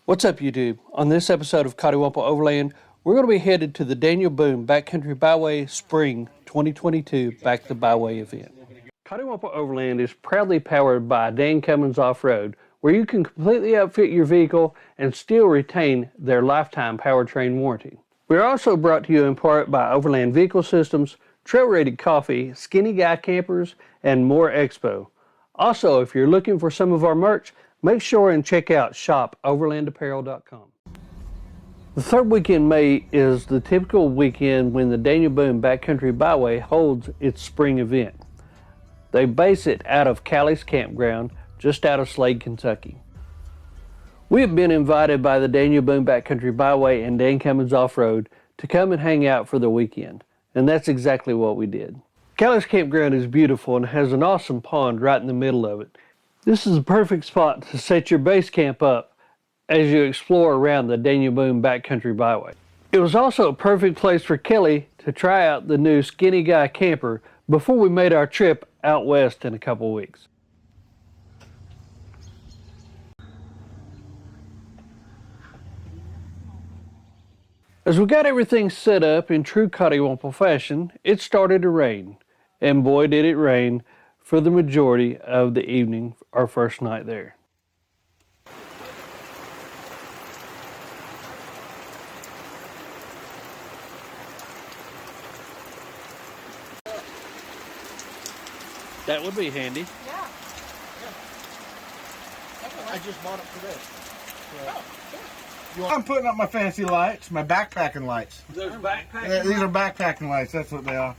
What's up, YouTube? On this episode of Coddiwomple Overland, we're going to be headed to the Daniel Boone Backcountry Byway Spring 2022 Back the Byway event. Coddiwomple Overland is proudly powered by Dan Cummins Offroad, where you can completely outfit your vehicle and still retain their lifetime powertrain warranty. We're also brought to you in part by Overland Vehicle Systems, Trail Rated Coffee, Skinny Guy Campers, and more Expo. Also, if you're looking for some of our merch, make sure and check out shopoverlandapparel.com. The third weekend in May is the typical weekend when the Daniel Boone Backcountry Byway holds its spring event. They base it out of Calis Campground, just out of Slade, Kentucky. We have been invited by the Daniel Boone Backcountry Byway and Dan Cummins Offroad to come and hang out for the weekend, and that's exactly what we did. Calis Campground is beautiful and has an awesome pond right in the middle of it. This is a perfect spot to set your base camp up as you explore around the Daniel Boone Backcountry Byway. It was also a perfect place for Kelly to try out the new Skinny Guy camper before we made our trip out west in a couple weeks. As we got everything set up in true Coddiwomple fashion, it started to rain, and boy did it rain for the majority of the evening, our first night there. That would be handy. Yeah. I just bought it for this. I'm putting up my fancy lights, my backpacking lights. Those backpacking Yeah, these are backpacking lights, that's what they are.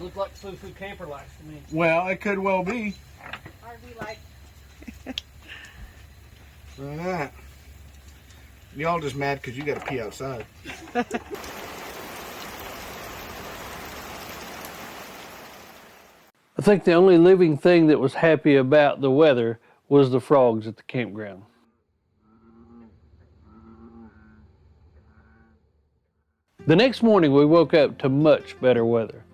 Look like foo-foo camper lights to me. Well, it could well be. RV light. Alright. Y'all just mad because you got to pee outside. I think the only living thing that was happy about the weather was the frogs at the campground. The next morning we woke up to much better weather.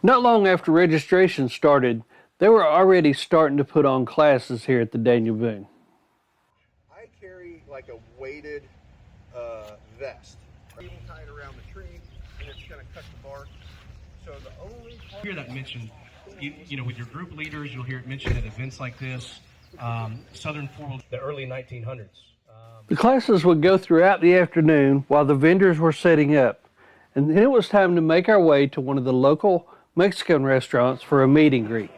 Not long after registration started, they were already starting to put on classes here at the Daniel Boone. I carry like a weighted vest. You can tie it around the tree and it's going to cut the bark. So the only part... Hear that mentioned, you know, with your group leaders, you'll hear it mentioned at events like this. Southern Four-Wheel, the early 1900s. The classes would go throughout the afternoon while the vendors were setting up, and then it was time to make our way to one of the local Mexican restaurants for a meet and greet.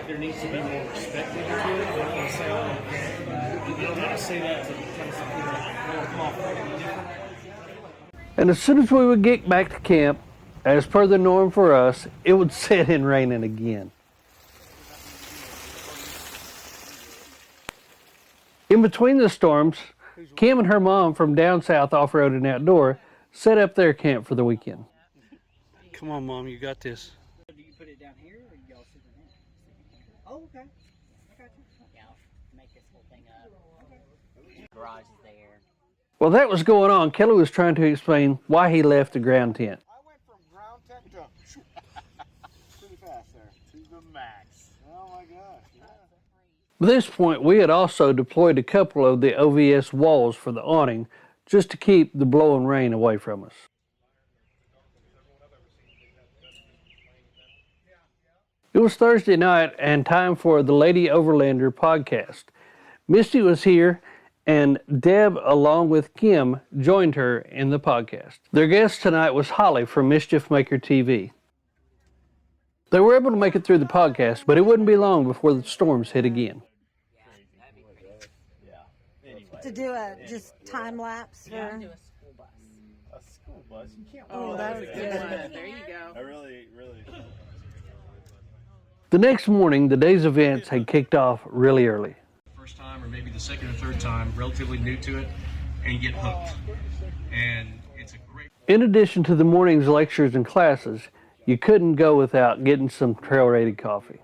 There needs to be more respect into it. You don't have to say that to kind of come off different. And as soon as we would get back to camp, as per the norm for us, it would set in raining again. In between the storms, Kim and her mom from down south Off-Road and Outdoor set up their camp for the weekend. Come on, Mom, you got this. Do you put it down here or do y'all sit in here? Oh, okay. I got you. Yeah, I'll make this whole thing up. Okay. Garage is there. While that was going on, Kelly was trying to explain why he left the ground tent. I went from ground tent to pretty fast there. To the max. Oh my gosh. Yeah. By this point, we had also deployed a couple of the OVS walls for the awning just to keep the blowing rain away from us. It was Thursday night and time for the Lady Overlander podcast. Misty was here and Deb, along with Kim, joined her in the podcast. Their guest tonight was Holly from Mischief Maker TV. They were able to make it through the podcast, but it wouldn't be long before the storms hit again. To do a just time lapse for. Do a school bus. A school bus? You can't. Oh, that was good. There you go. I really. The next morning, the day's events had kicked off really early. First time, or maybe the second or third time, relatively new to it, and you get hooked. And it's a great. In addition to the morning's lectures and classes, you couldn't go without getting some trail-rated coffee.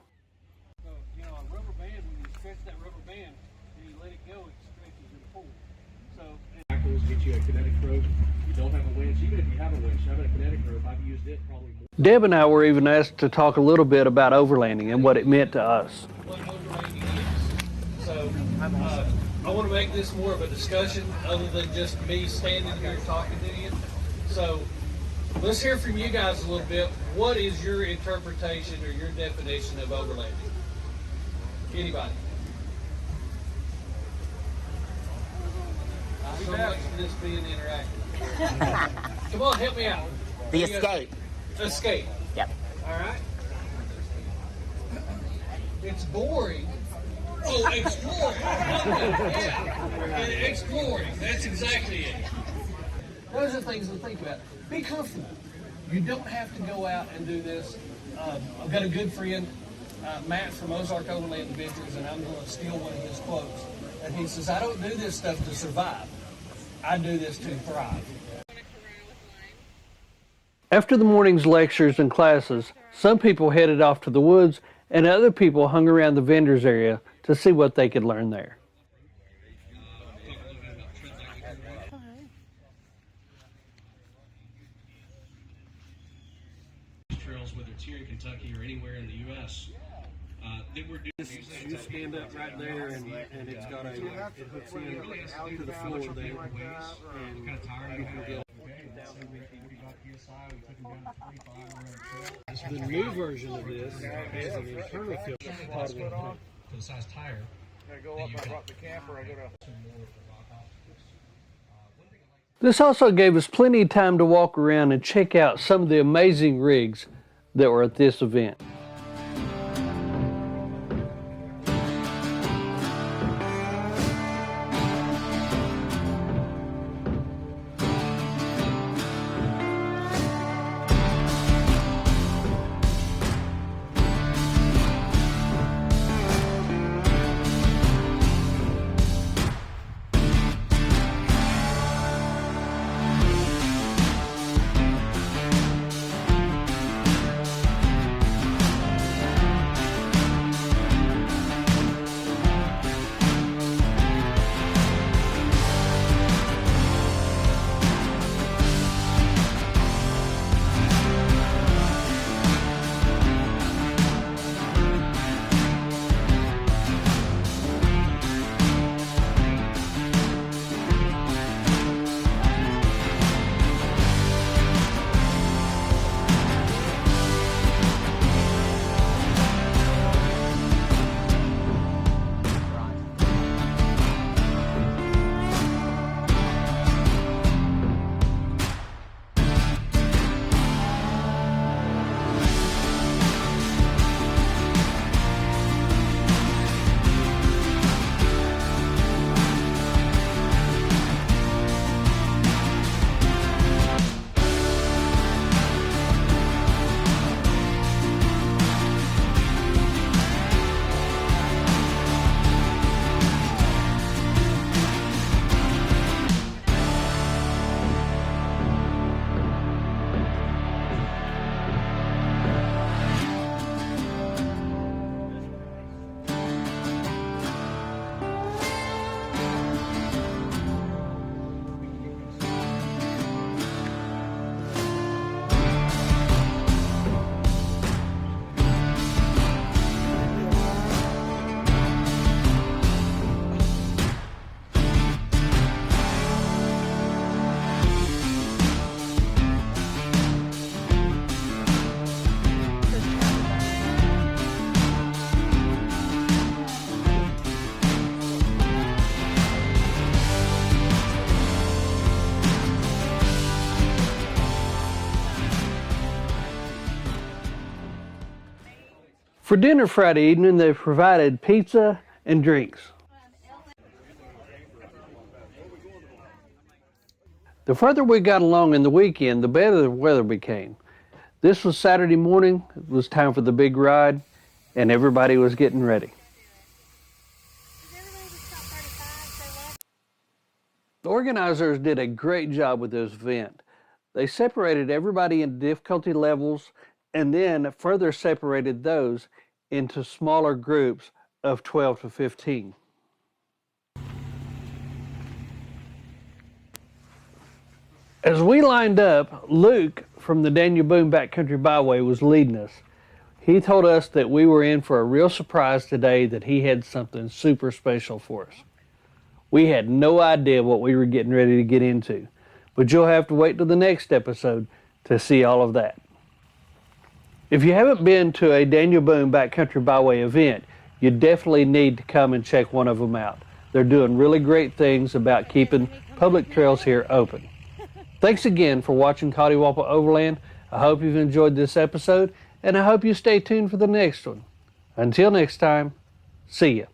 So, you know, a rubber band, when you stretch that rubber band and you let it go, it stretches and pulls. So, Tackles, get you a kinetic rope. You don't have a winch. Even if you have a winch, having a kinetic rope, I've used it probably more. Deb and I were even asked to talk a little bit about overlanding and what it meant to us. what overlanding is. So, I want to make this more of a discussion other than just me standing here talking to you. So, let's hear from you guys a little bit. What is your interpretation or your definition of overlanding? Anybody? So much for this being interactive. Come on, help me out. The You guys- escape. Escape. Yep. All right. It's boring. Oh, exploring. Yeah. Exploring. That's exactly it. Those are things to think about. Be comfortable. You don't have to go out and do this. I've got a good friend, Matt from Ozark Overland Adventures, and I'm going to steal one of his quotes. And he says, I don't do this stuff to survive. I do this to thrive. After the morning's lectures and classes, some people headed off to the woods and other people hung around the vendors area to see what they could learn there. Trails, whether it's here in Kentucky or anywhere in the U.S. That we're doing. You stand up right there and it's got it hooks in out to the floor there. And kind of tired. The new version of this is an internal filter For the size tire. I go up, I drop the camper, I go to. This also gave us plenty of time to walk around and check out some of the amazing rigs that were at this event. For dinner Friday evening, they provided pizza and drinks. The further we got along in the weekend, the better the weather became. This was Saturday morning. It was time for the big ride, and everybody was getting ready. The organizers did a great job with this event. They separated everybody into difficulty levels and then further separated those into smaller groups of 12 to 15. As we lined up, Luke from the Daniel Boone Backcountry Byway was leading us. He told us that we were in for a real surprise today, that he had something super special for us. We had no idea what we were getting ready to get into, but you'll have to wait till the next episode to see all of that. If you haven't been to a Daniel Boone Backcountry Byway event, you definitely need to come and check one of them out. They're doing really great things about keeping public trails here open. Thanks again for watching Coddiwomple Overland. I hope you've enjoyed this episode, and I hope you stay tuned for the next one. Until next time, see ya.